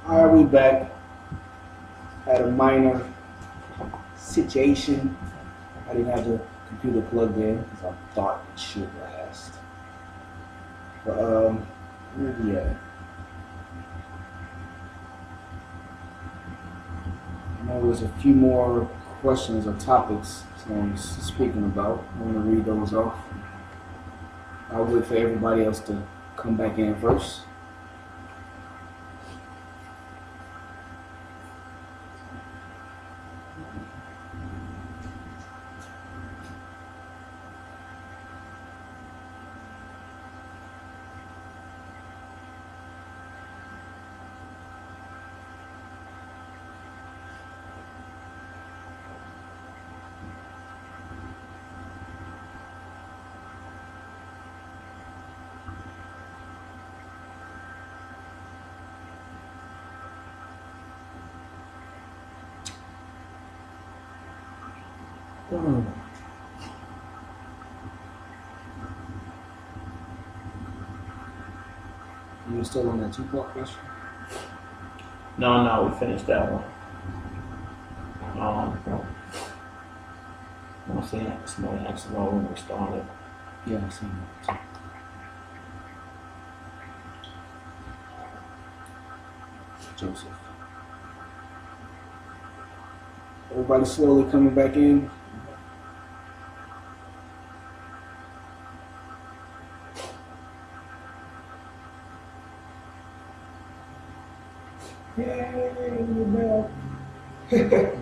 Alright, we back. Had a minor situation. I didn't have the computer plugged in because I thought it should last. But where we at? I know there's a few more questions or topics someone's speaking about. I want to read those off. I'll wait for everybody else to come back in first. You're still on that two-part question? No, we finished that one. I'm saying that somebody asked about when we started. Yeah, I see that. Joseph. Everybody slowly coming back in. Yay, we're back.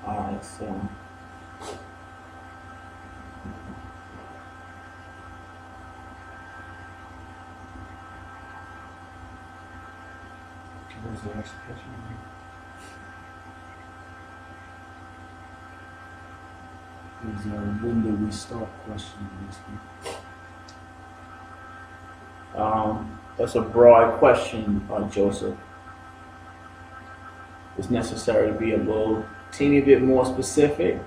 Alright, so Where's the next question? There's a when do we start question in this one. that's a broad question, Joseph. It's necessary to be a little teeny bit more specific.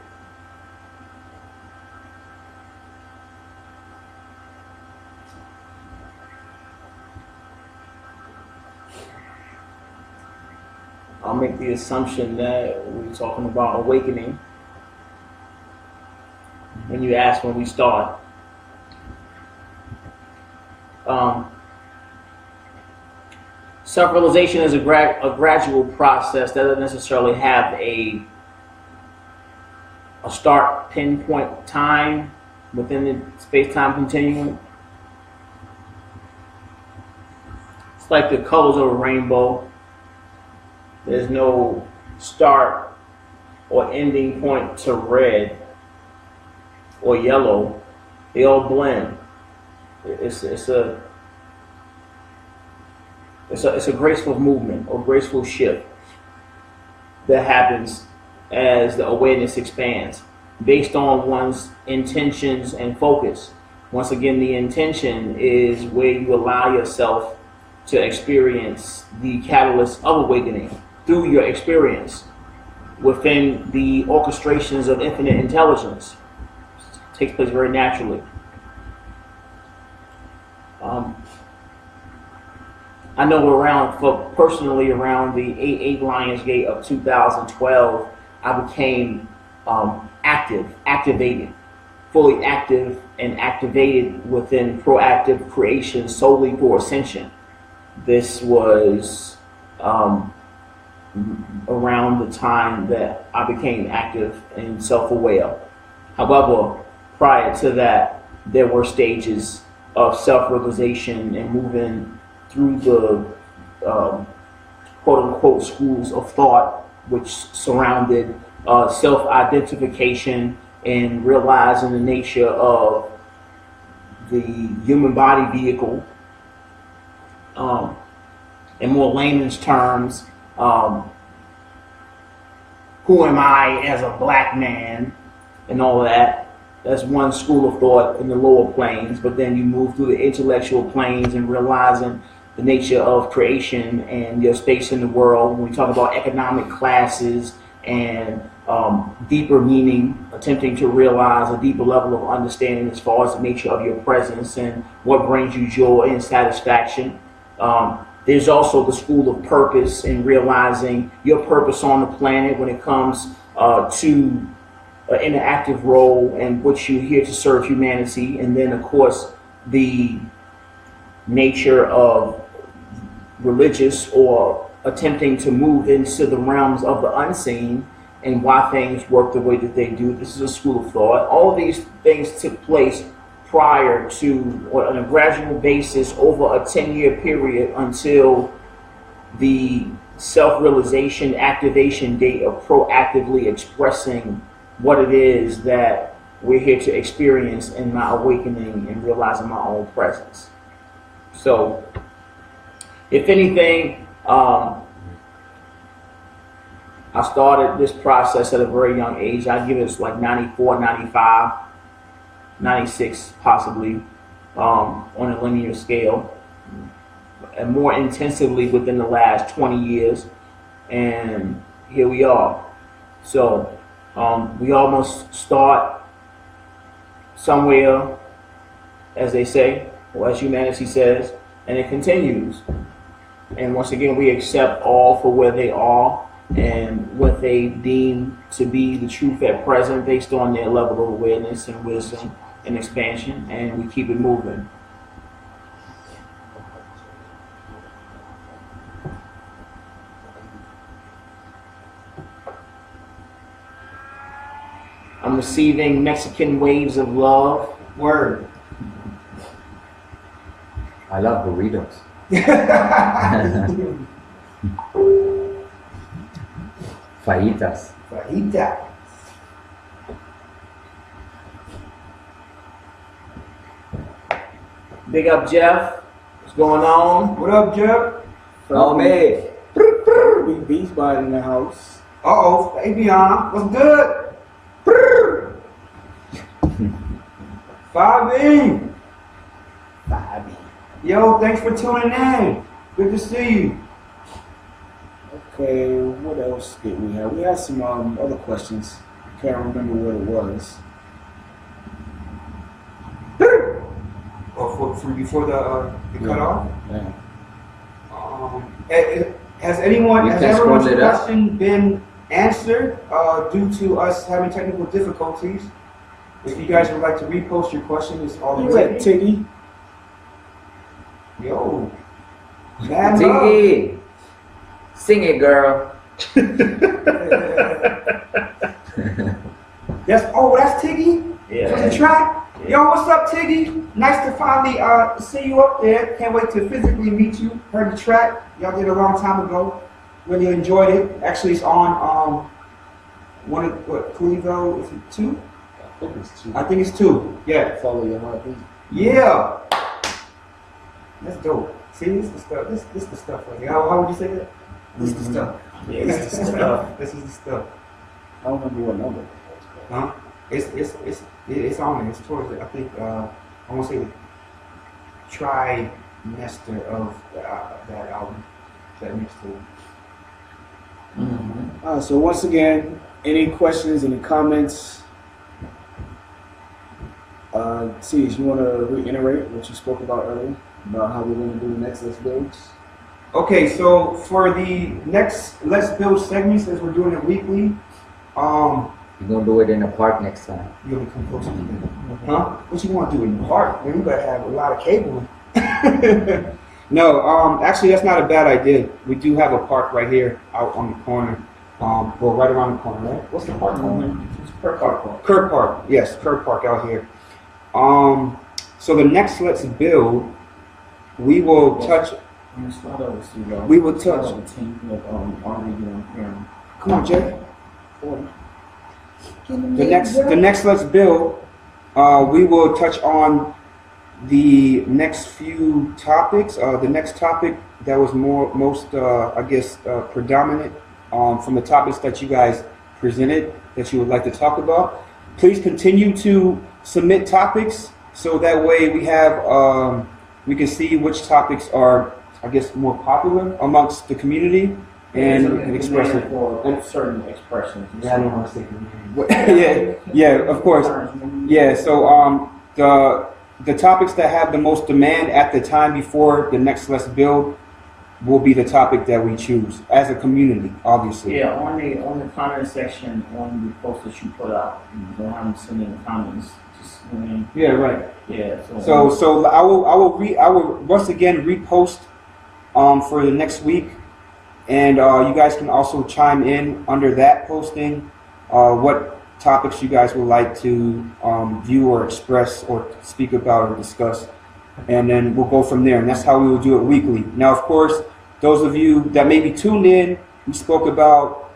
I'll make the assumption that we're talking about awakening. When you ask when we start, self-realization is a gradual process that doesn't necessarily have a start pinpoint time within the space-time continuum. It's like the colors of a rainbow. There's no start or ending point to red or yellow. They all blend. It's a graceful movement or graceful shift that happens as the awareness expands based on one's intentions and focus. Once again, the intention is where you allow yourself to experience the catalyst of awakening through your experience within the orchestrations of infinite intelligence. It takes place very naturally. I know personally around the 8/8 Lionsgate of 2012, I became activated, fully active and activated within proactive creation solely for ascension. This was around the time that I became active and self-aware. However, prior to that, there were stages of self-realization and moving through the quote-unquote schools of thought, which surrounded self-identification and realizing the nature of the human body vehicle, in more layman's terms, who am I as a black man and all of that. That's one school of thought in the lower planes, but then you move through the intellectual planes and realizing the nature of creation and your space in the world. When we talk about economic classes and deeper meaning, attempting to realize a deeper level of understanding as far as the nature of your presence and what brings you joy and satisfaction. There's also the school of purpose and realizing your purpose on the planet when it comes to in an active role and what you're here to serve humanity. And then, of course, the nature of religious or attempting to move into the realms of the unseen and why things work the way that they do. This is a school of thought. All of these things took place prior to, or on a gradual basis, over a 10-year period until the self-realization activation date of proactively expressing what it is that we're here to experience in my awakening and realizing my own presence. So, if anything, I started this process at a very young age. I give it like 94, 95, 96 possibly, on a linear scale, and more intensively within the last 20 years. And here we are. So, we almost start somewhere, as they say, or as humanity says, and it continues. And once again, we accept all for where they are and what they deem to be the truth at present based on their level of awareness and wisdom and expansion, and we keep it moving. I'm receiving Mexican waves of love. Word. I love burritos. Fajitas. Fajita. Big up, Jeff. What's going on? What up, Jeff? Oh, man. Big Beach Body in the house. Uh-oh. Hey, Biana. What's good? 5E. Yo, thanks for tuning in. Good to see you. Okay, what else did we have? We had some other questions. I can't remember what it was. Oh, from before the cutoff? Yeah. Has everyone's scroll it up. question been answered due to us having technical difficulties? If you guys would like to repost your question, it's all Who's that, Tiggy? Yo. Mad love. Tiggy. Sing it, girl. That's Tiggy? Yeah. For the track? Yo, what's up, Tiggy? Nice to finally see you up there. Can't wait to physically meet you. Heard the track. Y'all did a long time ago. Really enjoyed it. Actually, it's on one of Clevo, is it 2? I think it's 2. I think it's 2. Yeah. Follow your heartbeat. Yeah. That's dope. See, this is the stuff. This is the stuff right here. How would you say that? This is the stuff. Yeah, this is the stuff. This is the stuff. I don't remember what number it was. Huh? It's on it. It's towards it. I think I want to say the trimester of that album. That mixed it. Mm-hmm. So once again, any questions, any comments? See, you want to reiterate what you spoke about earlier about how we're going to do the next Let's Builds? Okay, so for the next Let's Build segment, since we're doing it weekly, You're going to do it in the park next time. you're gonna come closer to me. Huh? What you want to do in the park? Man, we gotta have a lot of cabling. No, actually, that's not a bad idea. We do have a park right here out on the corner. Well, right around the corner, right? What's the park called? It's Kirk Park. Kirk Park. Yes, Kirk Park out here. So the next Let's Build, we will touch. We will touch. Come on, Jay. The next Let's Build, we will touch on the next few topics. The next topic that was most I guess predominant from the topics that you guys presented that you would like to talk about. Please continue to submit topics so that way we can see which topics are, I guess, more popular amongst the community and express it. For certain expressions. Yeah, I don't want to say the name. Yeah, of course. Yeah, so the topics that have the most demand at the time before the next Let's Build will be the topic that we choose as a community, obviously. Yeah, on the comment section on the post that you put out, you don't have them send in the comments. Just Yeah, right. yeah. So I will once again repost for the next week, and you guys can also chime in under that posting what topics you guys would like to view or express or speak about or discuss, and then we'll go from there. And that's how we will do it weekly. Now, of course, those of you that may be tuned in, we spoke about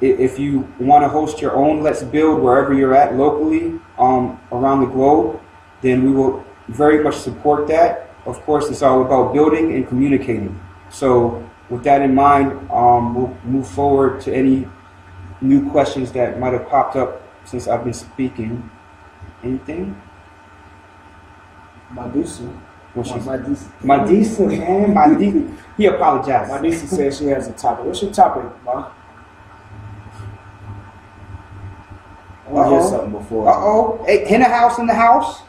if you want to host your own Let's Build wherever you're at locally around the globe, then we will very much support that. Of course, it's all about building and communicating. So with that in mind, we'll move forward to any new questions that might have popped up since I've been speaking. Anything? Madusa. Madisa, man. Madisa. He apologized. Madusa says she has a topic. What's your topic, Ma? I want to hear something before. Uh-oh. Hey, in the house, in the house.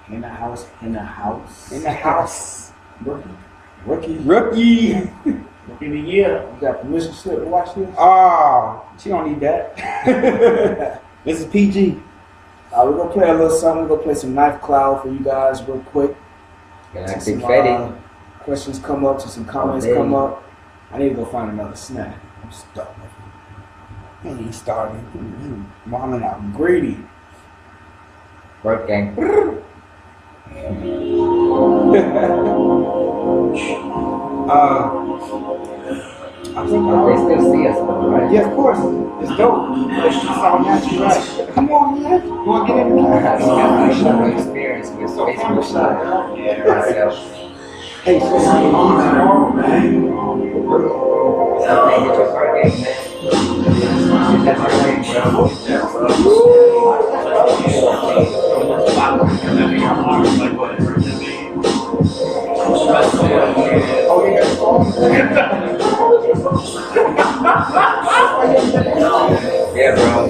In the house, in the house. In the house. Rookie. Rookie of the year. You got permission slip to watch this? Oh, she don't need that. This is PG. We're going to play a little something. We're going to play some Knife Cloud for you guys real quick. Galactic Some Fetty. questions come up, to some comments come up. I need to go find another snack. I'm stuck. He ain't starving. He wilding out. I'm greedy. Bird gang. I think They still see us though, right? yeah, of course. It's dope. It's all natural, right? Come on, man. You want to get in the I car? got no experience with Facebook Live myself. Hey, so Something get your bird gang, man. Get that bird gang, oh, you got a phone? Yeah, bro.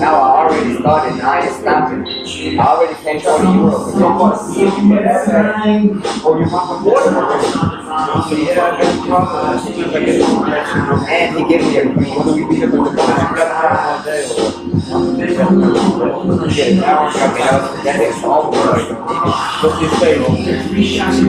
Now I already started. Now I ain't stopping. I already paid €40 for Oh, your mama and he gave me a green. What do we do with the that is all good. What's your favorite? Yeah, it's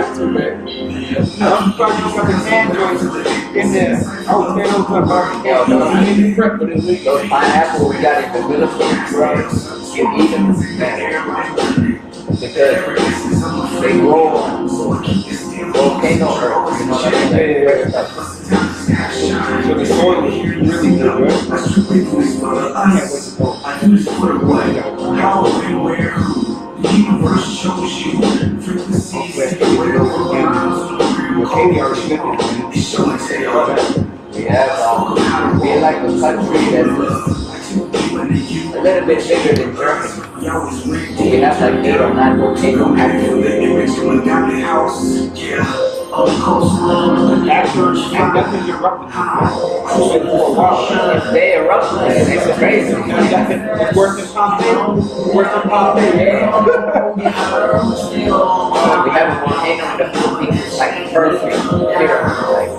good. It's like I'm trying to get the man joints in there. I was saying Those pineapple we got in the Philippines, you eat them because they grow on volcano earth. You know what I mean? so the soil is really good, right? I can't wait to go. Universe chose you. Frequencies take away We have, we like a country that's a little bit bigger than Germany. We have like 8 or 9 volcanoes active. nothing erupted for a while. They erupted. It's crazy. It's worse than Pompeii. Worse than Pompeii. We have a volcano in the Philippines. It's like perfect. Clear. Like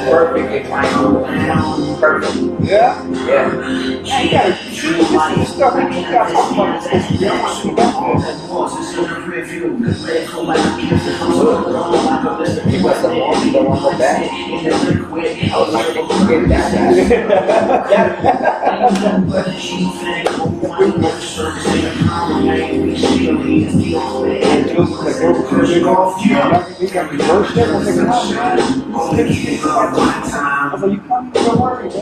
perfectly fine. Perfect. Yeah? Yeah. You gotta choose some stuff and you gotta talk about this. You don't want to see that. He was the one who don't want to go back. I was like, they can get that You got to be worship. I was like, you come, don't worry, man.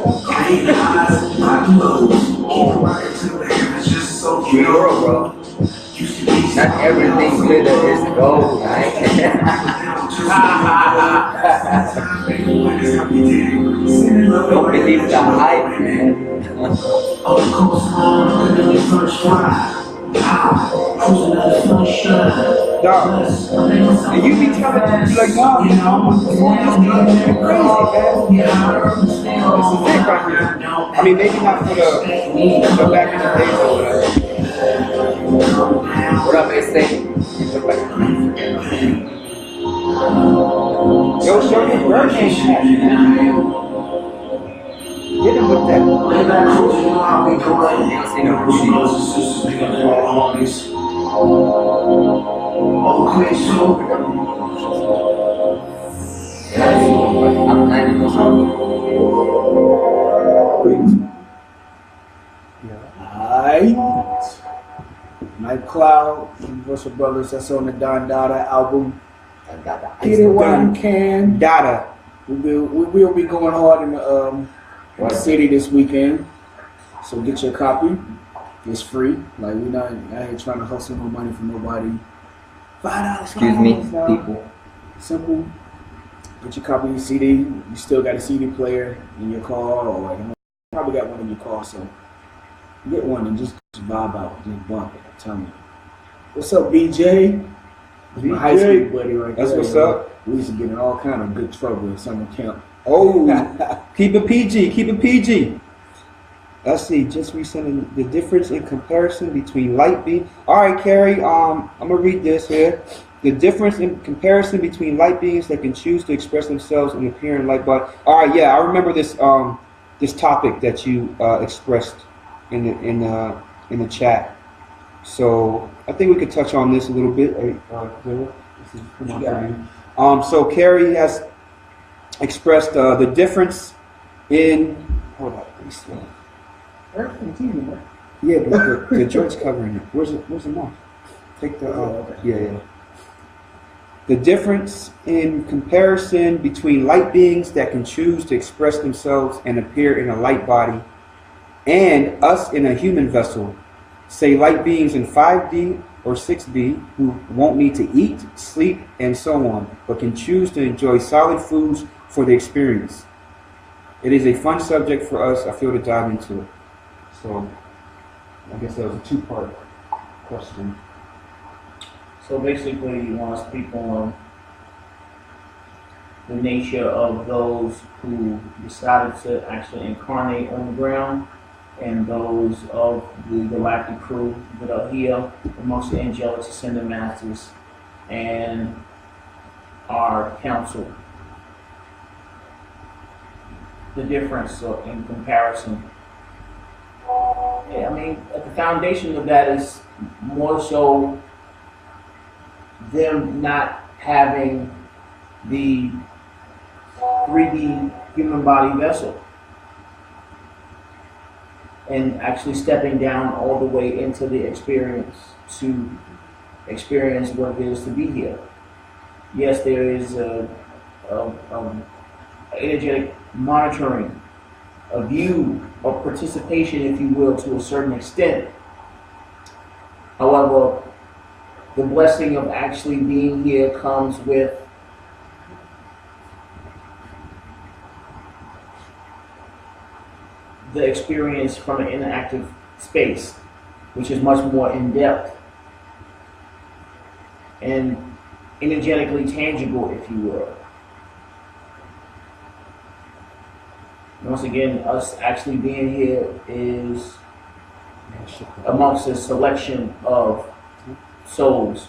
Euro, bro. Not everything glitter is gold, right? Don't believe the hype, man. Dog. And you be telling them, like, no, you know, you're crazy, man. This is it right here. I mean, maybe not for the back in the days or whatever. What up, SA? Yo, show me hurricane hat, man. Get him with that. I'm 90%. Night Cloud, Universal Brothers, that's on the Don Dada album. Get it while you can. Dada. We will be going hard in the city this weekend. So get your copy. It's free. Like, we not out here trying to hustle no money from nobody. $5. Excuse me, people. Simple. Get your copy of your CD. You still got a CD player in your car, or like, you probably got one in your car, so get one and just vibe out, just bump it. Tell me. What's up, BJ? That's my high school buddy right there. That's what's up. We used to get in all kind of good trouble in summer camp. Oh, keep it PG, keep it PG. Let's see, just recently, the difference in comparison between light being. All right, Carrie, I'm gonna read this here. The difference in comparison between light beings that can choose to express themselves and appear in light body. All right, yeah, I remember this this topic that you expressed in the chat. So I think we could touch on this a little bit. So Carrie has expressed the difference in. Hold on, let me see. Yeah, but the joint's covering it. Where's the mouth? Take the. Yeah. The difference in comparison between light beings that can choose to express themselves and appear in a light body, and us in a human vessel. Say light beings in 5D or 6D who won't need to eat, sleep, and so on, but can choose to enjoy solid foods for the experience. It is a fun subject for us, I feel, to dive into it. So, I guess that was a two-part question. So basically, you want us to speak on the nature of those who decided to actually incarnate on the ground, and those of the galactic crew that are here amongst the angelic ascended masters and our council. The difference in comparison. Yeah, I mean, at the foundation of that is more so them not having the 3D human body vessel and actually stepping down all the way into the experience to experience what it is to be here. Yes, there is a energetic monitoring, a view of participation, if you will, to a certain extent. However, the blessing of actually being here comes with the experience from an interactive space, which is much more in depth. And energetically tangible, if you will. Once again, us actually being here is amongst a selection of souls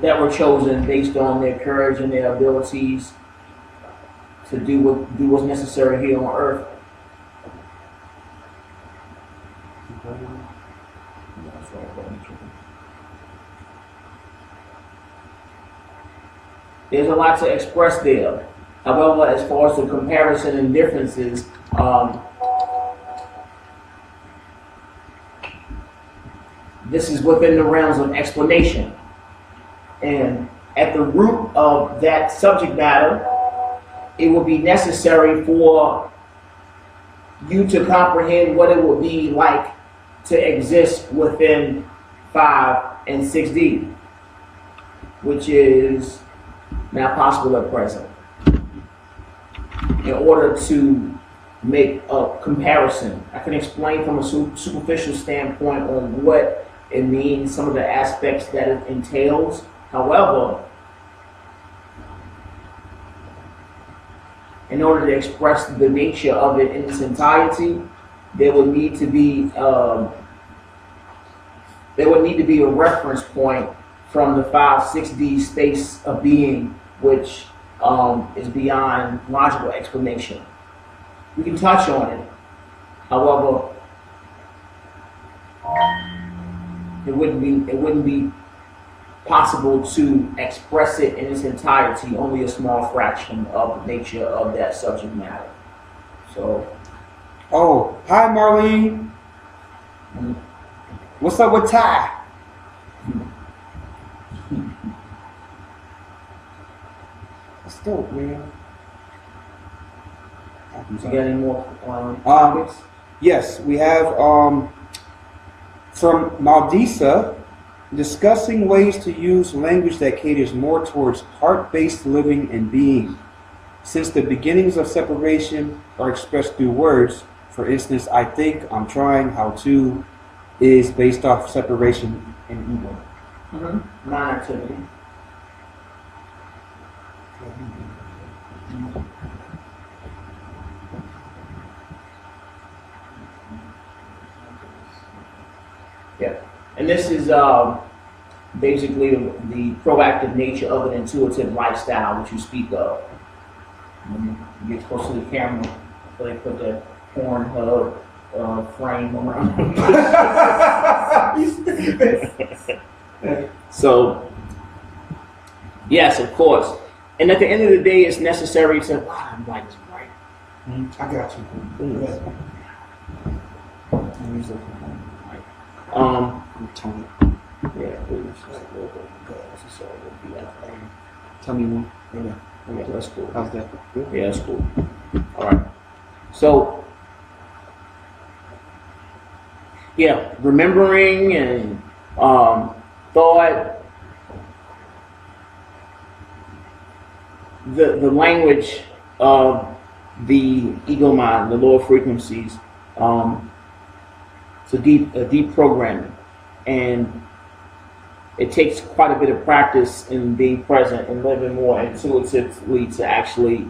that were chosen based on their courage and their abilities to do what's necessary here on earth. There's a lot to express there. However, as far as the comparison and differences, this is within the realms of explanation. And at the root of that subject matter, it will be necessary for you to comprehend what it would be like to exist within 5 and 6D, which is not possible at present. In order to make a comparison, I can explain from a superficial standpoint on what it means, some of the aspects that it entails. However, in order to express the nature of it in its entirety, there would need to be a reference point from the 5-6D space of being, which is beyond logical explanation. We can touch on it. However, it wouldn't be possible to express it in its entirety, only a small fraction of the nature of that subject matter. So, Oh, hi Marlene. What's up with Ty? That's dope, man. you got any more topics? Yes, we have from Maldisa, discussing ways to use language that caters more towards heart-based living and being. Since the beginnings of separation are expressed through words, for instance, I think, I'm trying, how to, is based off separation and ego. non-activity. Yeah, and this is basically the proactive nature of an intuitive lifestyle which you speak of. When you get close to the camera, so they put that porn frame around. So, yes, of course. And at the end of the day, it's necessary to. I'm like, right. I got you. Tony. Yeah, please. Tell me more. Yeah, that's cool. How's that? Good? Yeah, that's cool. All right. So, yeah, remembering and thought, the language of the ego mind, the lower frequencies, it's a deep programming, and it takes quite a bit of practice in being present and living more intuitively to actually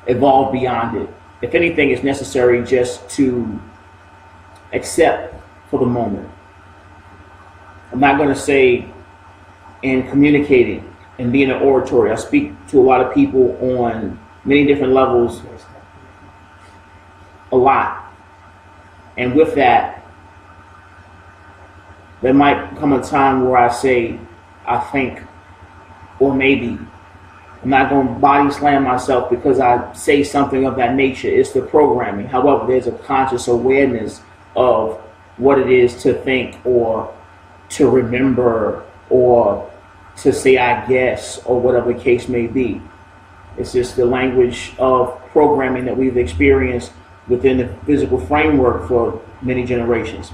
evolve beyond it. If anything, it's necessary just to accept for the moment. I'm not going to say in communicating and being an oratory. I speak to a lot of people on many different levels a lot. And with that, there might come a time where I say, I think, or maybe. I'm not going to body slam myself because I say something of that nature. It's the programming. However, there's a conscious awareness of what it is to think or to remember or to say I guess or whatever the case may be. It's just the language of programming that we've experienced within the physical framework for many generations.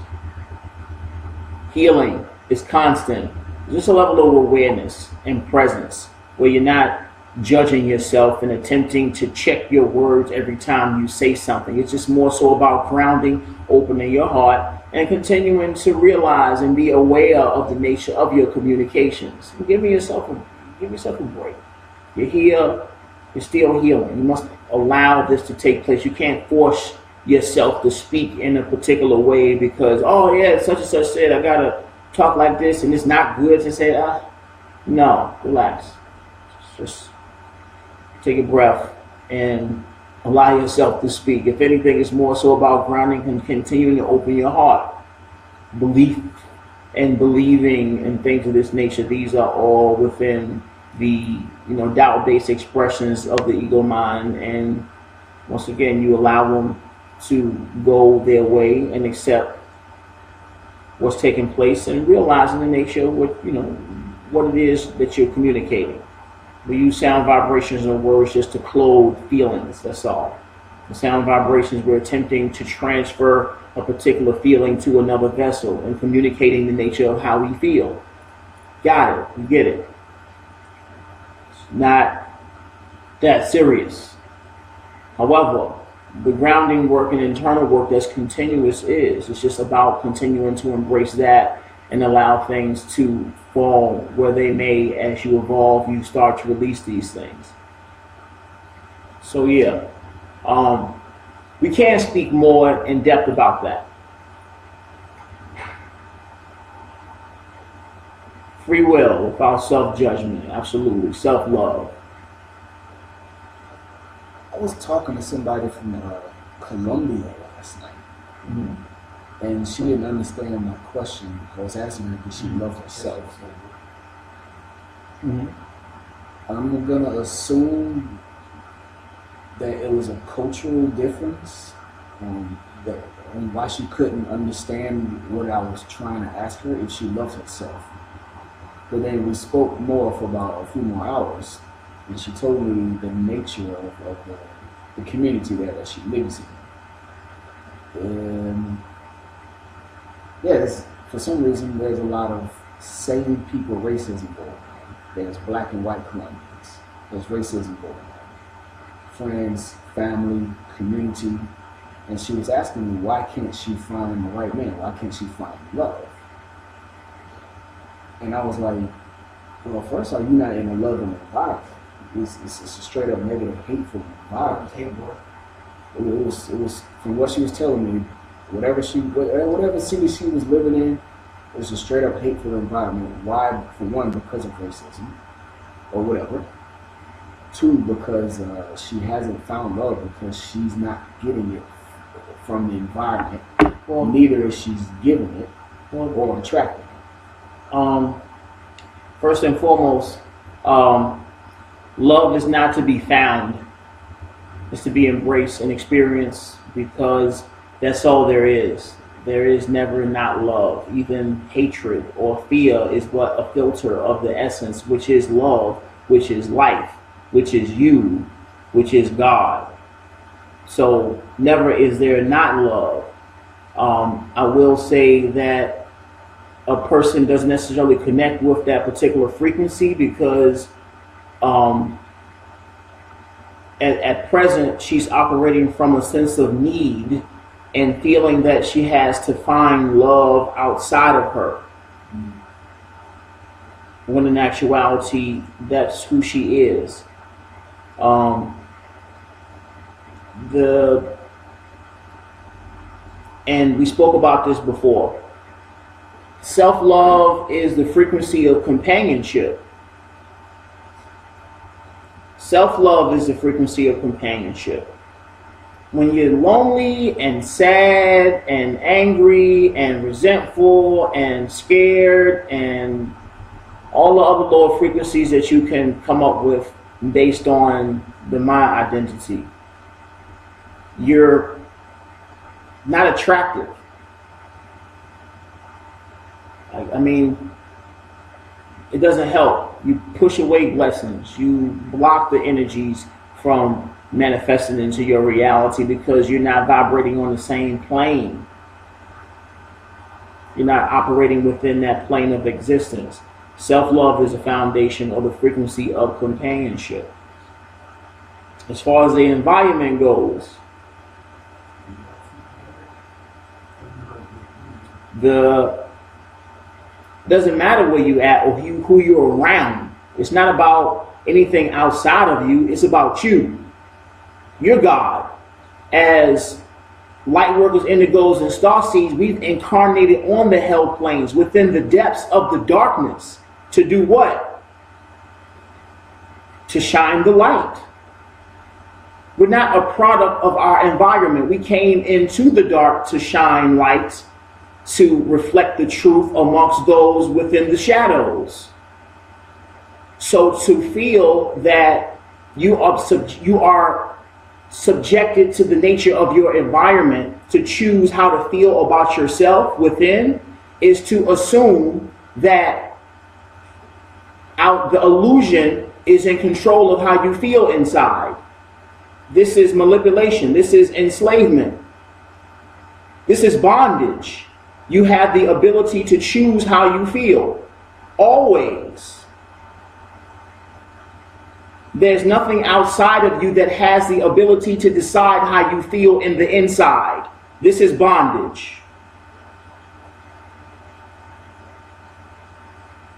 Healing is constant. Just a level of awareness and presence where you're not judging yourself and attempting to check your words every time you say something. It's just more so about grounding, opening your heart, and continuing to realize and be aware of the nature of your communications. Give yourself a break. You're here, you're still healing. You must allow this to take place. You can't force yourself to speak in a particular way because, oh yeah, such and such said I gotta talk like this and it's not good to say, no, relax. Just take a breath and allow yourself to speak. If anything, it's more so about grounding and continuing to open your heart. Belief and believing and things of this nature, these are all within the doubt-based expressions of the ego mind, and once again you allow them to go their way and accept what's taking place and realizing the nature of what it is that you're communicating. We use sound vibrations and words just to clothe feelings, that's all. The sound vibrations, we're attempting to transfer a particular feeling to another vessel and communicating the nature of how we feel. Got it, you get it. It's not that serious. However, the grounding work and internal work that's continuous it's just about continuing to embrace that and allow things to fall where they may. As you evolve, you start to release these things. So yeah, we can't speak more in depth about that. Free will without self-judgment, absolutely. Self-love. I was talking to somebody from Colombia last night. Mm-hmm. And she didn't understand my question. I was asking her if she loved herself. Mm-hmm. I'm gonna assume that it was a cultural difference, that why she couldn't understand what I was trying to ask her if she loved herself. But then we spoke more for about a few more hours, and she told me the nature of the community there that she lives in. And yes, for some reason, there's a lot of same people racism going on. There's black and white Colombians. There's racism going on. Friends, family, community. And she was asking me, why can't she find the right man? Why can't she find love? And I was like, well, first of all, you're not in a loving environment. It's a straight up negative, hateful environment. It was from what she was telling me, whatever city she was living in, it was a straight up hateful environment. Why? For one, because of racism or whatever. Two, because she hasn't found love because she's not getting it from the environment. Well, neither is she's giving it or attracting it. First and foremost, love is not to be found. It's to be embraced and experienced, because that's all there is. There is never not love. Even hatred or fear is but a filter of the essence, which is love, which is life, which is you, which is God. So never is there not love. I will say that a person doesn't necessarily connect with that particular frequency because at present she's operating from a sense of need and feeling that she has to find love outside of her. When in actuality, that's who she is. And we spoke about this before. Self-love is the frequency of companionship. Self-love is the frequency of companionship. When you're lonely and sad and angry and resentful and scared and all the other lower frequencies that you can come up with based on the mind identity, you're not attractive. I mean, it doesn't help. You push away blessings. You block the energies from manifesting into your reality because you're not vibrating on the same plane. You're not operating within that plane of existence. Self-love is a foundation of the frequency of companionship. As far as the environment goes, doesn't matter where you at or who you're around. It's not about anything outside of you. It's about you. You're God. As light workers, indigos, and starseeds, we've incarnated on the hell planes within the depths of the darkness to do what? To shine the light. We're not a product of our environment. We came into the dark to shine light, to reflect the truth amongst those within the shadows. So to feel that you are subjected to the nature of your environment, to choose how to feel about yourself within, is to assume that the illusion is in control of how you feel inside. This is manipulation. This is enslavement. This is bondage. You have the ability to choose how you feel. Always. There's nothing outside of you that has the ability to decide how you feel in the inside. This is bondage.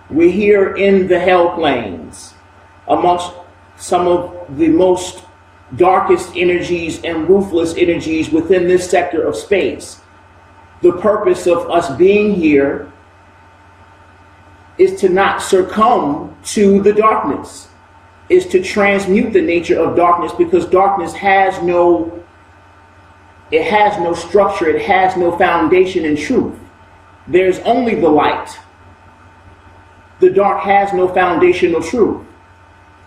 We're here in the hell planes amongst some of the most darkest energies and ruthless energies within this sector of space. The purpose of us being here is to not succumb to the darkness, is to transmute the nature of darkness, because darkness has no structure, it has no foundation in truth. There's only the light. The dark has no foundation of truth.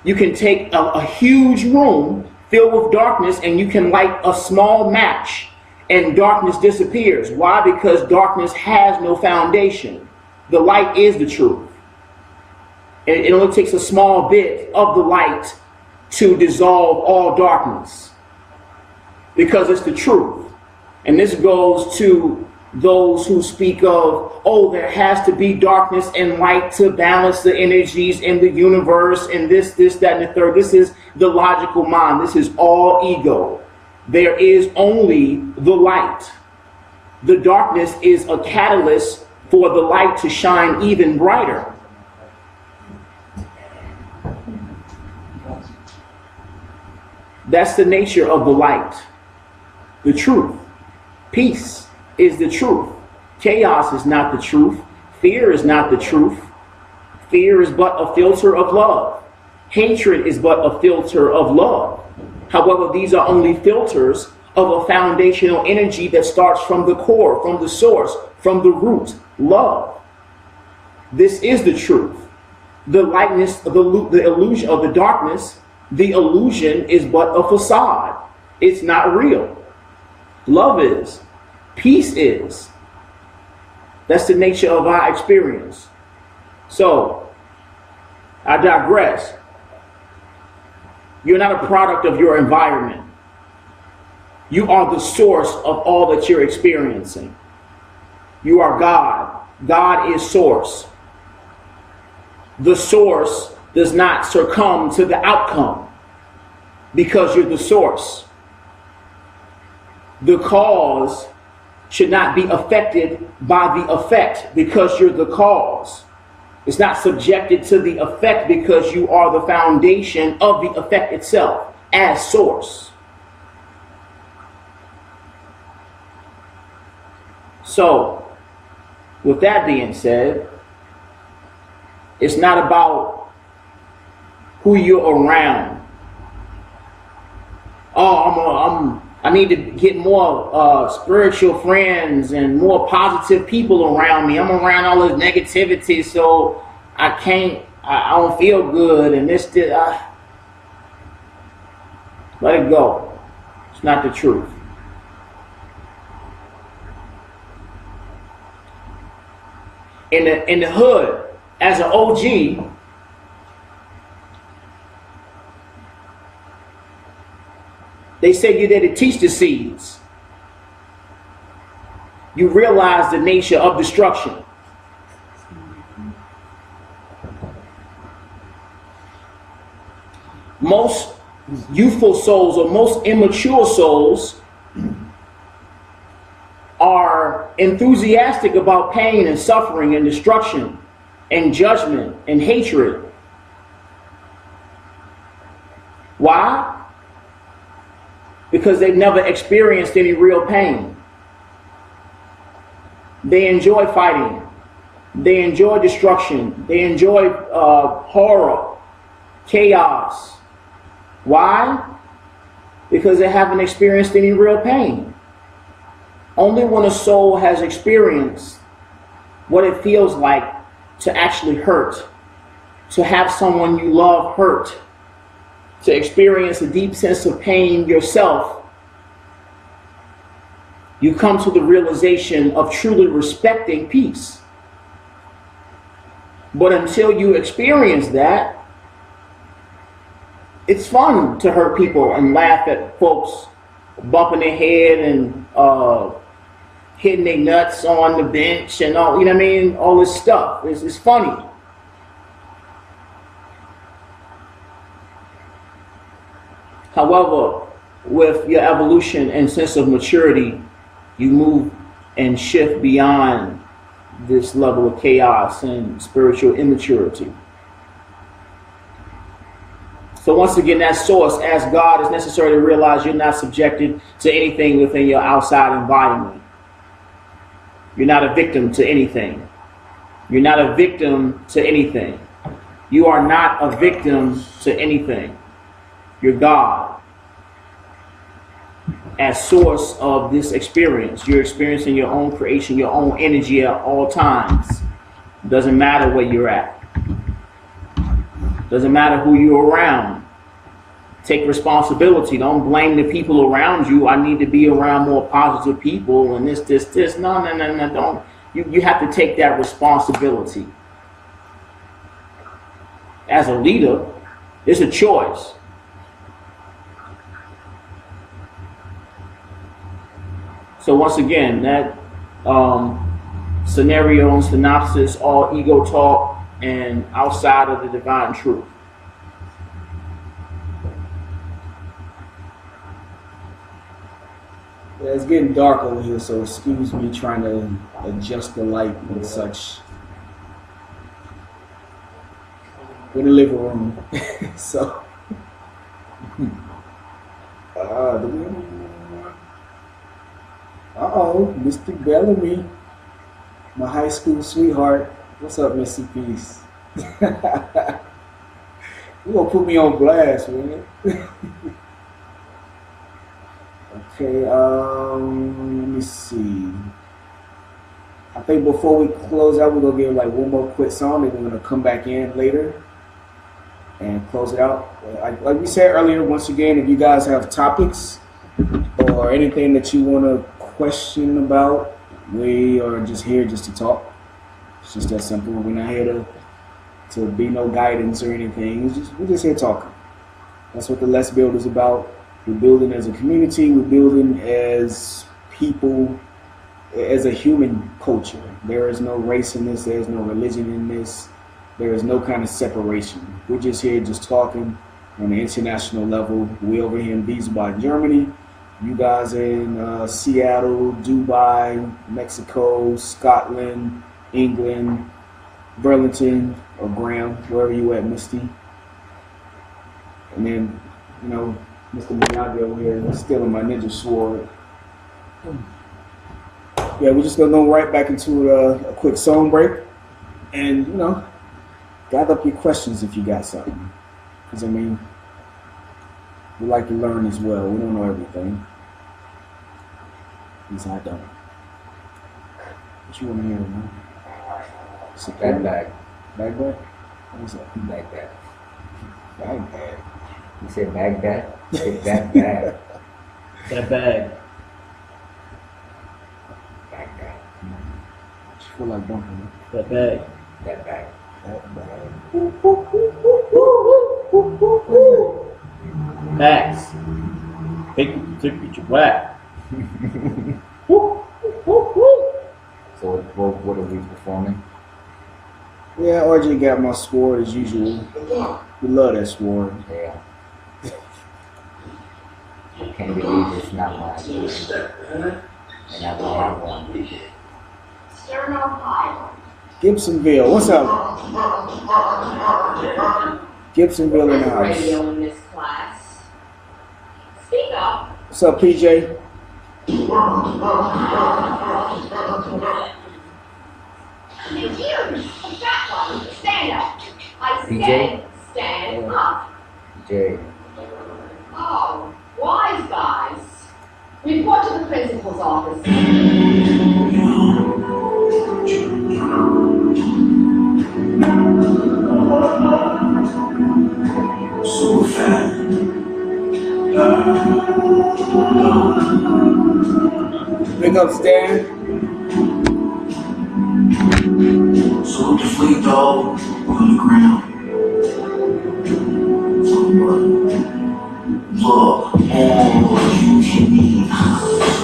You can take a huge room filled with darkness and you can light a small match and darkness disappears. Why? Because darkness has no foundation. The light is the truth. And it only takes a small bit of the light to dissolve all darkness, because it's the truth. And this goes to those who speak of, oh, there has to be darkness and light to balance the energies in the universe and this, that, and the third. This is the logical mind. This is all ego. There is only the light. The darkness is a catalyst for the light to shine even brighter. That's the nature of the light. The truth. Peace is the truth. Chaos is not the truth. Fear is not the truth. Fear is but a filter of love. Hatred is but a filter of love. However, these are only filters of a foundational energy that starts from the core, from the source, from the root, love. This is the truth. The lightness, the illusion of the darkness, the illusion is but a facade. It's not real. Love is. Peace is. That's the nature of our experience. So, I digress. You're not a product of your environment. You are the source of all that you're experiencing. You are God. God is source. The source does not succumb to the outcome because you're the source. The cause should not be affected by the effect because you're the cause. It's not subjected to the effect because you are the foundation of the effect itself as source. So, with that being said, it's not about who you're around. Oh, I need to get more spiritual friends and more positive people around me. I'm around all this negativity, so I don't feel good. And let it go. It's not the truth. In the hood, as an OG, they say you're there to teach the seeds. You realize the nature of destruction. Most youthful souls or most immature souls are enthusiastic about pain and suffering and destruction and judgment and hatred. Why? Because they've never experienced any real pain. They enjoy fighting. They enjoy destruction. They enjoy horror, chaos. Why? Because they haven't experienced any real pain. Only when a soul has experienced what it feels like to actually hurt, to have someone you love hurt, to experience a deep sense of pain yourself, you come to the realization of truly respecting peace. But until you experience that, it's fun to hurt people and laugh at folks bumping their head and hitting their nuts on the bench and all, you know what I mean? All this stuff. It's funny. However, with your evolution and sense of maturity, you move and shift beyond this level of chaos and spiritual immaturity. So once again, that source, as God, is necessary to realize you're not subjected to anything within your outside environment. You're not a victim to anything. You're not a victim to anything. You are not a victim to anything. You're God. As source of this experience, you're experiencing your own creation, your own energy at all times. Doesn't matter where you're at. Doesn't matter who you're around. Take responsibility. Don't blame the people around you. I need to be around more positive people and this. No. Don't. You have to take that responsibility. As a leader, it's a choice. So once again, that scenario and synopsis, all ego talk and outside of the divine truth. Yeah, it's getting dark over here, so excuse me trying to adjust the light and such. In the living room. So, Mr. Bellamy, my high school sweetheart. What's up, Missy Peace? You gonna put me on blast, man? Okay, let me see. I think before we close out, we're gonna give like one more quick song, and we're gonna come back in later and close it out. Like we said earlier, once again, if you guys have topics or anything that you want to question about, we are just here just to talk. It's just that simple. We're not here to be no guidance or anything. We're just here talking. That's what the Let's Build is about. We're building as a community. We're building as people, as a human culture. There is no race in this. There is no religion in this. There is no kind of separation. We're just here just talking on the international level. We over here in Wiesbaden, Germany. You guys in Seattle, Dubai, Mexico, Scotland, England, Burlington, or Graham, wherever you at, Misty. And then, you know, Mr. Miyagi over here stealing my ninja sword. Yeah, we're just gonna go right back into a quick song break, and you know, gather up your questions if you got something. Because I mean, we like to learn as well. We don't know everything. At least I don't. What you want to hear, man? Bag. What is that? Bag. Bag. You said bag. You said bag. That bag. Bag. I feel like bumping it. That bag. That bag. Max. Take your whack. So what are we performing? Yeah, RJ got my sword as usual. We love that sword. Yeah. can't believe it's not my idea. And I don't have one. Gibsonville, what's up? Gibsonville in the house. Radio in this class. Speak up. What's up, PJ? It's you, a fat one. Stand up. I PJ? said stand up. Jerry. Oh, wise guys. Report to the principal's office. So fat. Big up, Stan. So the fleet dog on the ground. Look, all you can eat.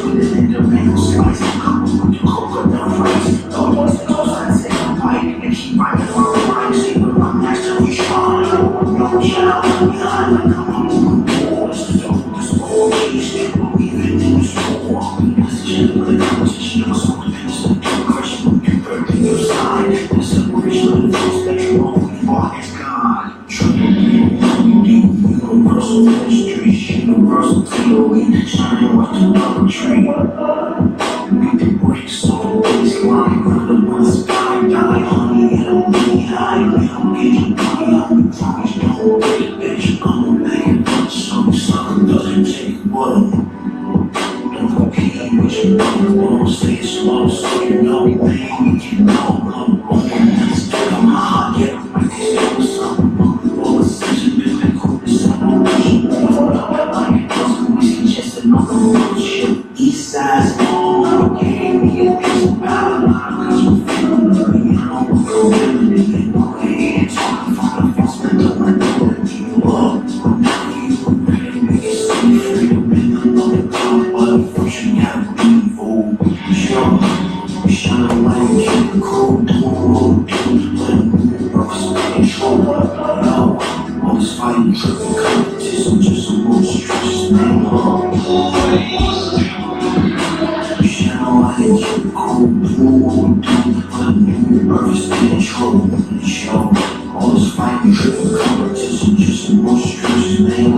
Within the mango slice, couple with the coconut rice. Don't want to go and take a bite and keep writing on the right. See what my master we shine. No child behind like I'm on the board. This whole case, we're even in the store. This is the competition. I'm so convinced that the question will be birthday your side. The separation of the things that you own, you are as God. Universal illustration, universal theory, shining what the love tree. Beat the brakes on the baseline, run the one sky, die, honey, and I'm really high, man, I'm getting money, I'm the promise, don't get it, bitch, I'm a man, some doesn't take what? Don't compete with your brother, won't say it slow, so you know, man, you can know, I'm hot, yeah, I'm like this, something, well, it's such a big cool, East side's on, gave me a piece of power, cause we're feeling good, you know, we're feeling it, no way, talking from the face, but don't let go of you up, but now you ready, make it see freedom in the love of God, but first you gotta be old, sure, shine a light, keep it cool, do let it move, purpose, control, no, all this fighting, tripping, competition, just some more stretches, man, shine a light, keep it cool, do let it move, purpose, control, show, all this fighting, tripping, competition, just some more stretches, man,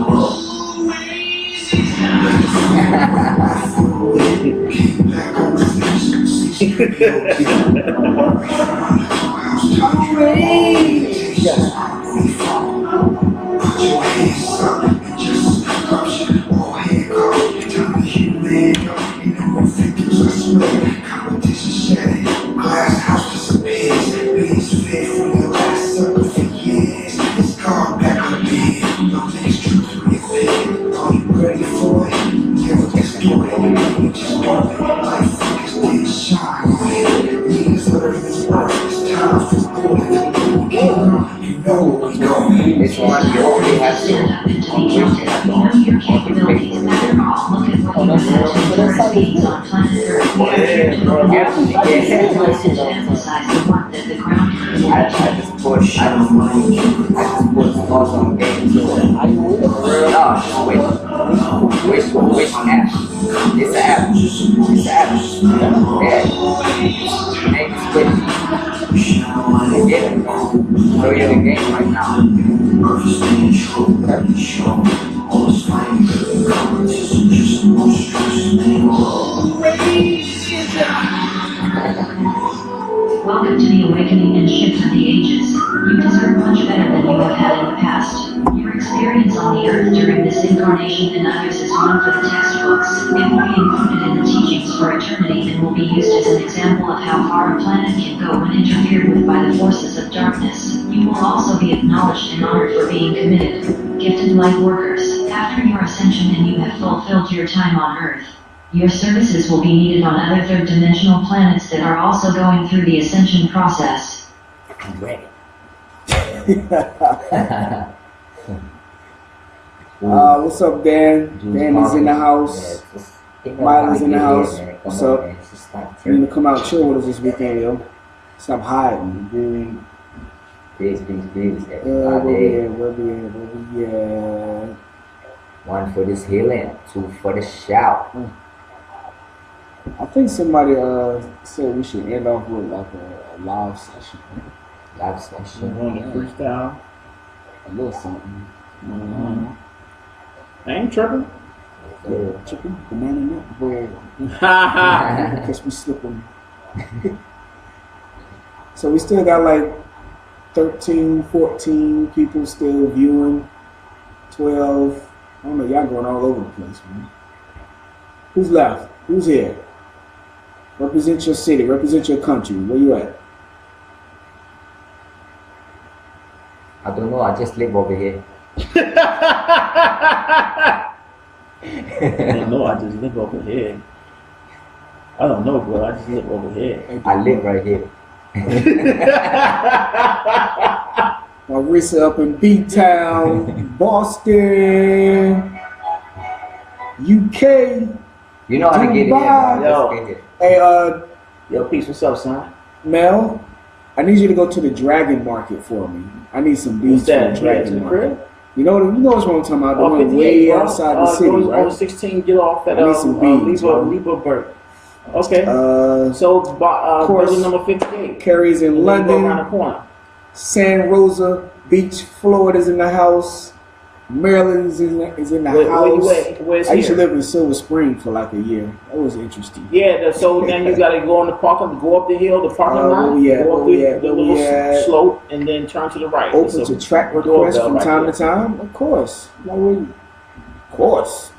Put your hands up and just corruption. All head cocked, time to hit leg up. You know what figures I swear. Competition shattered, glass house disappears. Beans fed from the last sucker for years. It's gone back on bed. No next truth to be fed. Are you ready for it? Never explore it. You just want it. Life focus, then shine on it. Means earth is earth. It's time for golden. You know where we going. This one, you already have to. Your capabilities matter all. Look at what you have to beings on planet Earth. To emphasize the work that the ground I just push. I just push calls on game to it. No, which app? It's an app. It's an app. Yeah. Make it switch. Yeah. Show you the game right now. Welcome to the awakening and shift of the ages. You deserve much better than you have had in the past. Your experience on the earth during this incarnation and others is one for the textbooks. It will be included in the teachings for eternity and will be used as an example of how far a planet can go when interfered with by the forces of darkness. You will also be acknowledged and honored for being committed, gifted light workers. After your ascension and you have fulfilled your time on Earth, your services will be needed on other third-dimensional planets that are also going through the ascension process. I'm ready. What's up, Dan? Dan is in the house. Miley's in the house. What's up? You need to come out and chill with us this weekend, yo. Stop hiding, dude. Peace. Yeah, we'll be here. 1 for this healing, 2 for the shout. I think somebody said we should end off with like a live session. Live You session. want to freestyle? A little something. I ain't tripping. Chicken, banana nut bread. Ha Catch me slipping. So we still got like 13, 14 people still viewing. 12. I don't know, y'all going all over the place, man. Who's left? Who's here? Represent your city, represent your country. Where you at? I don't know, I just live over here. I don't know, I just live over here. I don't know, bro. I just live over here. I live right here. Marissa up in B-Town, Boston, UK. You know how to get in here, Dubai. man. Yo. Just get here. Hey, Yo, peace. What's up, son? Mel, I need you to go to the Dragon Market for me. I need some beats What's that? from the Right to Dragon the Market. crib? You know what I'm talking about? The Oh, one 58, way bro. outside the city, Those right? on 16, get off at I need some beats, bro. Lieberberg. Okay. Uh, So, course. building number 58. Carrie's in And then you go around London. the corner. San Rosa Beach, Florida's in the house. Maryland's in the Where house. you at? Where's I used to here? live in Silver Spring for like a year. That was interesting. Yeah, so then you gotta go in the parking, go up the hill, the parking lot, where we at? go up Where we the at? Where we little at? slope, and then turn to the right. Open It's a to track doorbell requests from right time there. to time? Of course. Of course.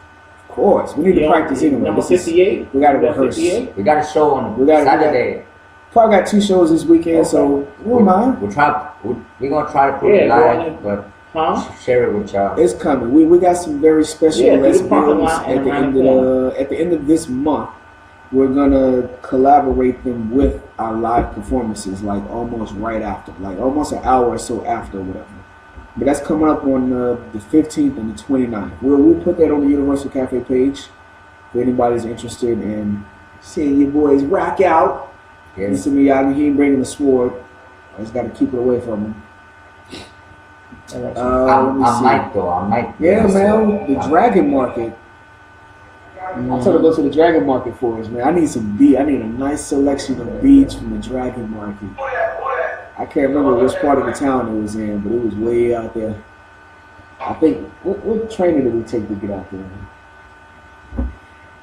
We need to You practice know, anyway. Number This is- 58. we gotta You got rehearse. 58. We got a show on We got- Saturday. Probably got 2 shows this weekend, so we don't mind. We're gonna try to put it Yeah, go on live, in. but Huh? share it with y'all. It's coming. We got some very special Yeah, do the lesbians parking lot and at the around end the of at the end of this month. We're gonna collaborate them with our live performances, like almost right after, like almost an hour or so after, whatever. But that's coming up on the 15th and the 29th. We'll put that on the Universal Cafe page if anybody's interested in seeing your boys rock out. Yeah. Listen to Miyagi, he ain't bringing the sword. I just gotta keep it away from him. Let me I see. might though. I might. Yeah, Yes, man, the sir. Dragon Market. I'm trying to go to the Dragon Market for us, man. I need some beat. I need a nice selection of beats from the Dragon Market. I can't remember which part of the town it was in, but it was way out there. I think, what trainer did we take to get out there?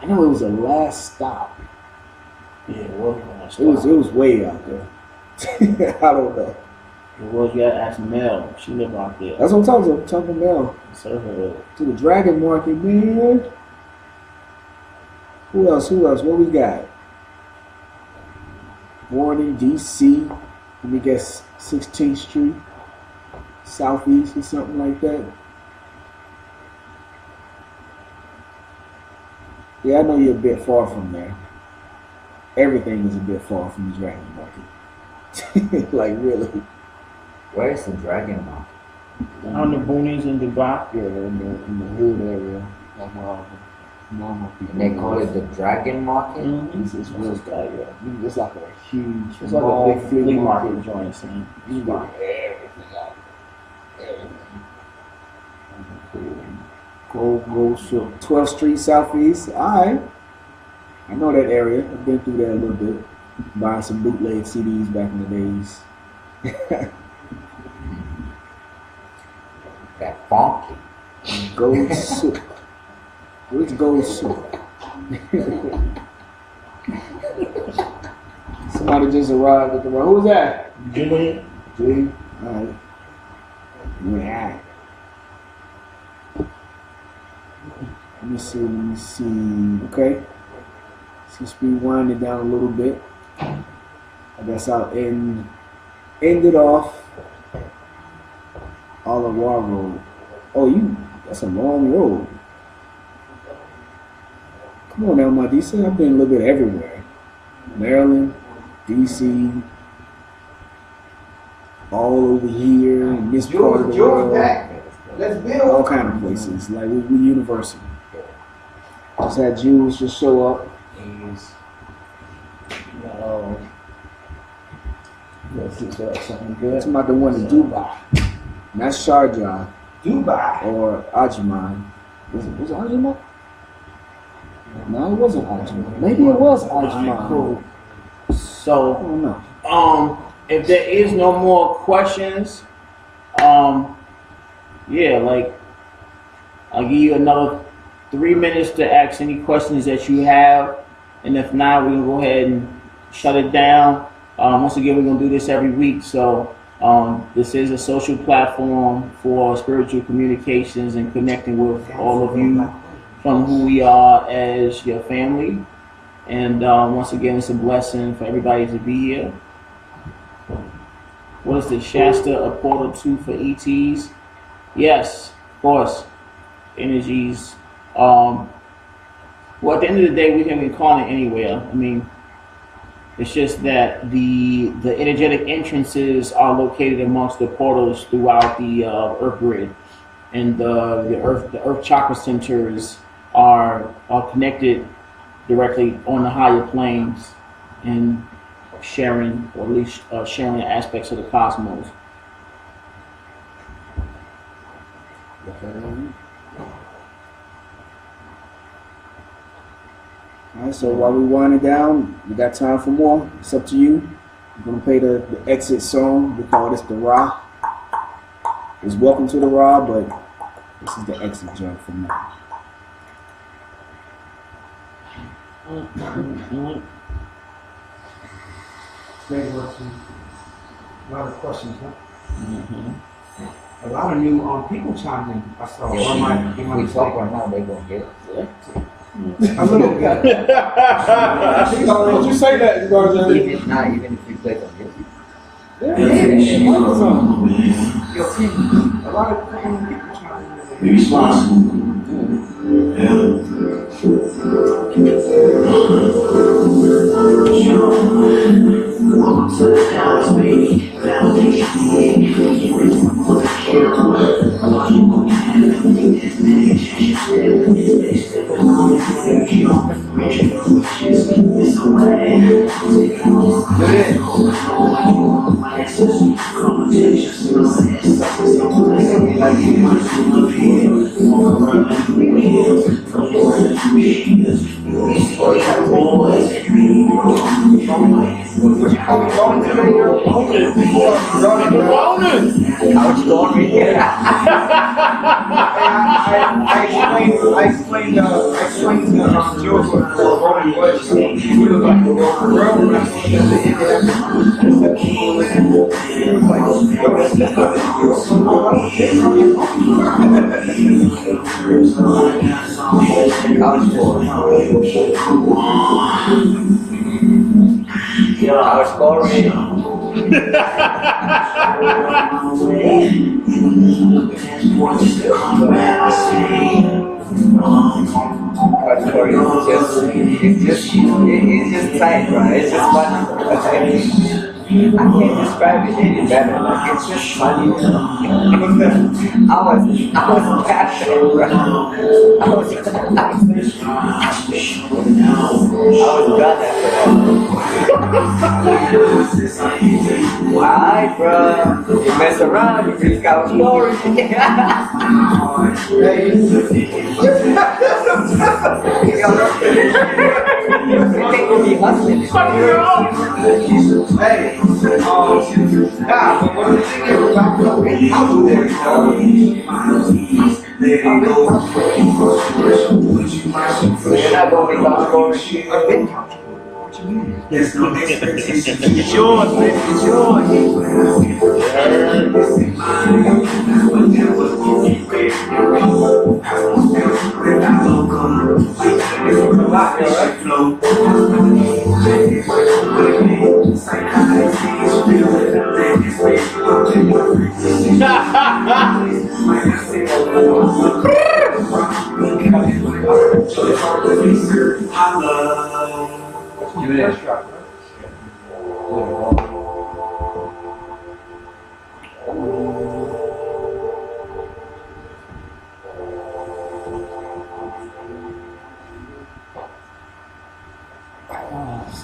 I know it was the last stop. Yeah, it was. It was way out there. I don't know. It was. You gotta ask Mel. She live out there. That's what I'm talking about. I'm talking about So her. to the Dragon Market, man. Who else? What we got? Born in D.C. Let me guess, 16th Street, Southeast or something like that. Yeah, I know you're a bit far from there. Everything is a bit far from the Dragon Market. Like, really. Where is the Dragon Market? On the boonies in Dubai. Yeah, in the hood area. Like where all the normal people. And they call it the Dragon Market. It's real Like, It's like a huge, it's like mall, a big flea market joint. Son. You got everything out. Everything. Go, sure. 12th Street Southeast. Alright. I know that area. I've been through there a little bit. Buying some bootleg CDs back in the days. That funky. Gold soup. Which gold soup? Somebody just arrived at the road. Who was that? Jimmy. G. Alright. Yeah. Let me see. Okay. Since we winding down a little bit, I guess I'll end it off. Oliver Road. Oh, that's a long road. Come on now, my DC. I've been a little bit everywhere. Maryland, DC, all over here, in this part of the George world. back. Let's build. All kind of places. Like we universal. Just had Jews just show up. Let's see something good. It's about the one in Dubai. Not Sharjah Dubai. or Ajman. Was it Arjuna? No, it wasn't Arjuna. Maybe it was Arjuna. Cool. I So, don't know. if there is no more questions, yeah, like I'll give you another 3 minutes to ask any questions that you have, and if not, we're gonna go ahead and shut it down. Once again, we're gonna do this every week, so this is a social platform for spiritual communications and connecting with all of you from who we are as your family. And once again, it's a blessing for everybody to be here. What is the Shasta a portal to for ETs? Yes, of course. Energies. Well, at the end of the day, we can incarnate anywhere. I mean, it's just that the energetic entrances are located amongst the portals throughout the Earth grid, and the Earth chakra centers are connected directly on the higher planes and sharing, or at least sharing aspects of the cosmos. All right, so while we wind it down, we got time for more. It's up to you. We're gonna play the exit song. We call this the Ra. It's Welcome to the Ra, but this is the exit joint for now. Maybe a lot of questions, huh? A lot of new people chimed in. I saw. Or am I If we talk right now, they gonna get it. a little bit. Would you say that, Garza? Even if not, even if we play some music. Yo, Tim, a lot of people chimed in. Welcome to the house, baby. Validation, you really want to care. I want you to have everything that's meditation. It's the belonging to your reaching for wishes. It's a way. Taking all my access, conversations, like you want to love here. More than we hear. From more than we hear. It's for your boys. Couch story. I explained to George what Roman was. He was like, the girl, when I told him that the Our story. Our story is just tight, bro. It's just fun. I can't describe it any better. Like, it's just funny. I was passionate, bro. I was done after that. Alright, bro. You mess around, you really got a story. You think we'll be hustling? Hey, nah, but what the thing is, I was there, You're not going to be story. I've been counting. What you mean? There's no expectation. It's yours, baby. It's yours.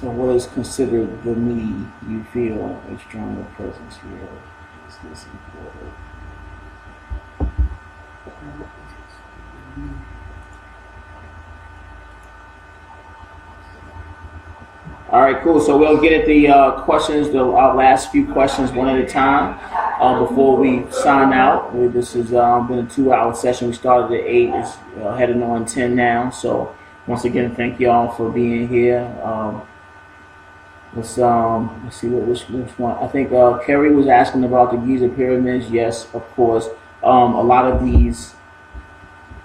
So what is considered the me you feel a stronger presence here? Is this important? All right, cool. So we'll get at the questions, our last few questions one at a time before we sign out. This has been a 2-hour session. We started at 8. It's heading on 10 now. So once again, thank you all for being here. Let's see which one. I think Kerry was asking about the Giza pyramids. Yes, of course. A lot of these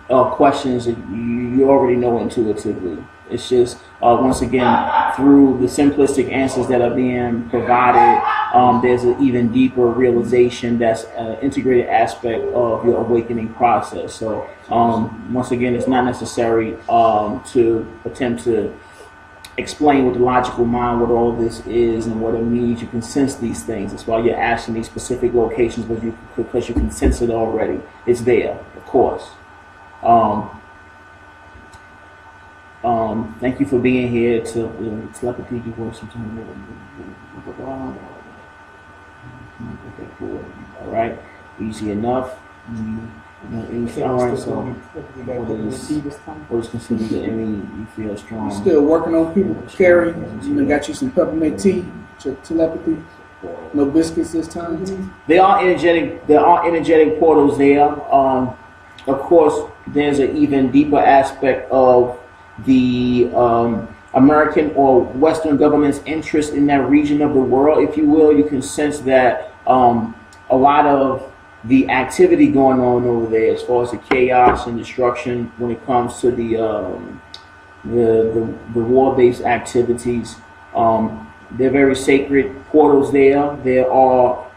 questions you already know intuitively. It's just once again through the simplistic answers that are being provided, there's an even deeper realization that's an integrated aspect of your awakening process. So once again, it's not necessary to attempt to explain with the logical mind what all of this is and what it means. You can sense these things. That's why you're asking these specific locations, because you can sense it already. It's there, of course. Thank you for being here. Telepathy works sometimes. Okay, cool. All right, easy enough. All right, so what is considered the enemy you feel strong? Still working on people. Carrie, got you some peppermint tea, telepathy. No biscuits this time. There are energetic portals there. Of course, there's an even deeper aspect of the American or Western government's interest in that region of the world, if you will. You can sense that a lot of the activity going on over there, as far as the chaos and destruction when it comes to the war-based activities, they're very sacred portals there. There are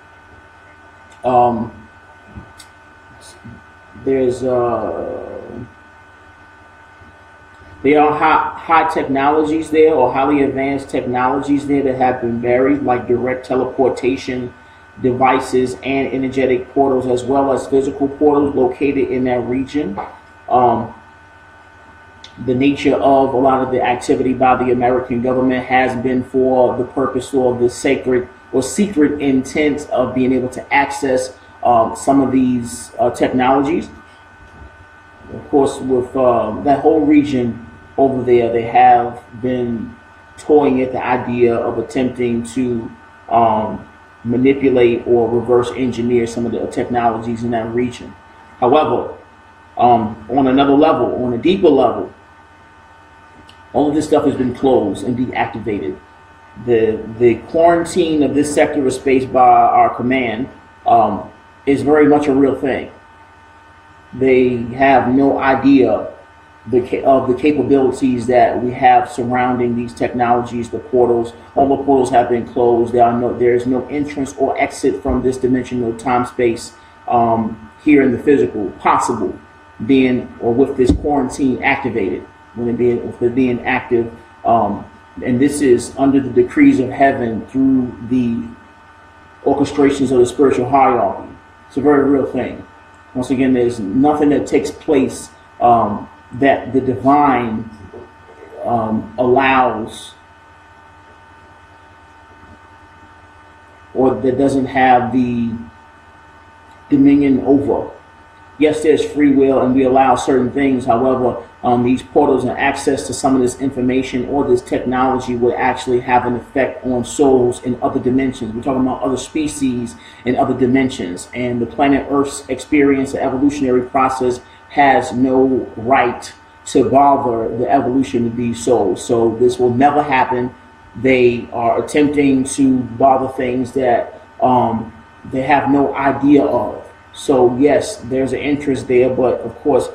there are high technologies there, or highly advanced technologies there that have been buried, like direct teleportation devices and energetic portals, as well as physical portals located in that region. The nature of a lot of the activity by the American government has been for the purpose of the sacred or secret intent of being able to access some of these technologies. Of course, with that whole region over there, they have been toying at the idea of attempting to manipulate or reverse engineer some of the technologies in that region. However, on another level, on a deeper level, all of this stuff has been closed and deactivated. The quarantine of this sector of space by our command is very much a real thing. They have no idea of the capabilities that we have surrounding these technologies, the portals. All the portals have been closed. There is no entrance or exit from this dimensional time space here in the physical possible, with this quarantine activated, with it being active. And this is under the decrees of heaven through the orchestrations of the spiritual hierarchy. It's a very real thing. Once again, there's nothing that takes place that the divine allows, or that doesn't have the dominion over. Yes, there's free will and we allow certain things. However, these portals and access to some of this information or this technology will actually have an effect on souls in other dimensions. We're talking about other species in other dimensions. And the planet Earth's experience, the evolutionary process, has no right to bother the evolution of these souls. So this will never happen. They are attempting to bother things that they have no idea of. So yes, there's an interest there, but of course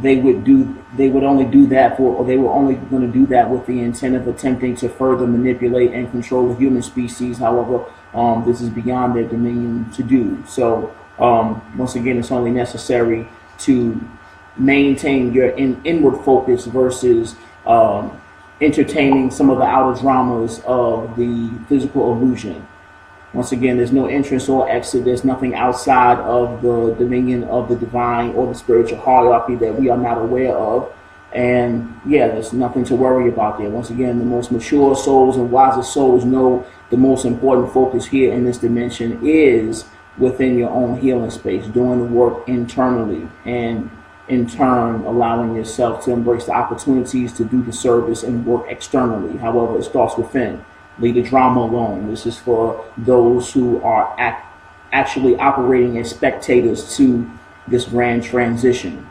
they were only going to do that with the intent of attempting to further manipulate and control the human species. However, this is beyond their dominion to do. So once again, it's only necessary to maintain your inward focus versus entertaining some of the outer dramas of the physical illusion. Once again, there's no entrance or exit. There's nothing outside of the dominion of the divine or the spiritual hierarchy that we are not aware of. And yeah, there's nothing to worry about there. Once again, the most mature souls and wisest souls know the most important focus here in this dimension is within your own healing space, doing the work internally. And in turn allowing yourself to embrace the opportunities to do the service and work externally. However, it starts within. Leave the drama alone. This is for those who are actually operating as spectators to this grand transition.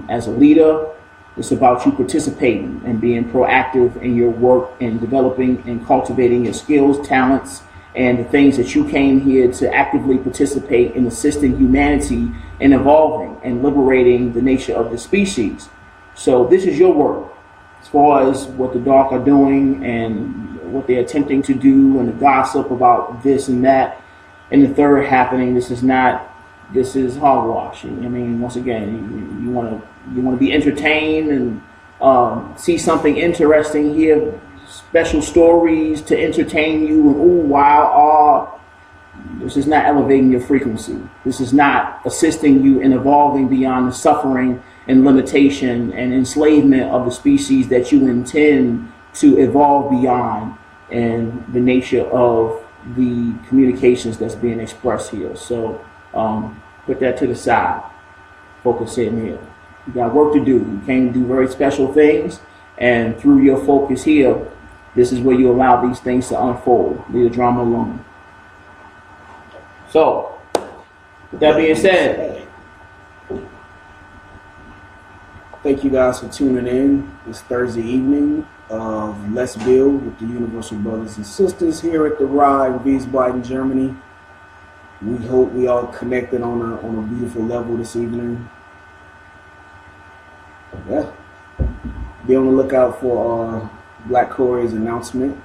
As a leader, it's about you participating and being proactive in your work and developing and cultivating your skills, talents, and the things that you came here to actively participate in assisting humanity in evolving and liberating the nature of the species. So this is your work as far as what the dark are doing and what they're attempting to do and the gossip about this and that and the third happening. This is hogwash. I mean, once again, you want to be entertained and see something interesting here, special stories to entertain you, and ooh, wow, this is not elevating your frequency. This is not assisting you in evolving beyond the suffering and limitation and enslavement of the species that you intend to evolve beyond, and the nature of the communications that's being expressed here. So put that to the side. Focus in here. You got work to do. You came to do very special things, and through your focus here, this is where you allow these things to unfold. Leave the drama alone. So, with that being said, thank you guys for tuning in this Thursday evening of Let's Build with the Universal Brothers and Sisters here at the RA in Wiesbaden, Germany. We hope we all connected on a beautiful level this evening. Yeah. Be on the lookout for Black Corey's announcement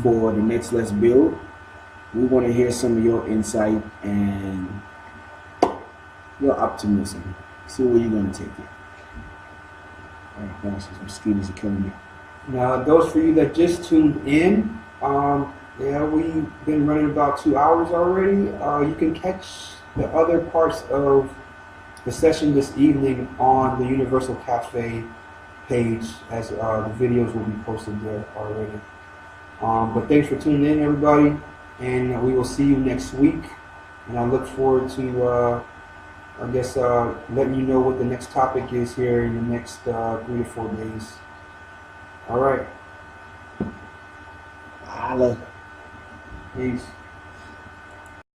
for the next Let's Build. We want to hear some of your insight and your optimism. See where you're going to take it. All right, guys, these mosquitoes are killing me. Now, those for you that just tuned in, yeah, we've been running about 2 hours already. You can catch the other parts of the session this evening on the Universal Cafe page, as the videos will be posted there already. But thanks for tuning in, everybody, and we will see you next week. And I look forward to, letting you know what the next topic is here in the next 3 to 4 days. All right. Holla. Peace.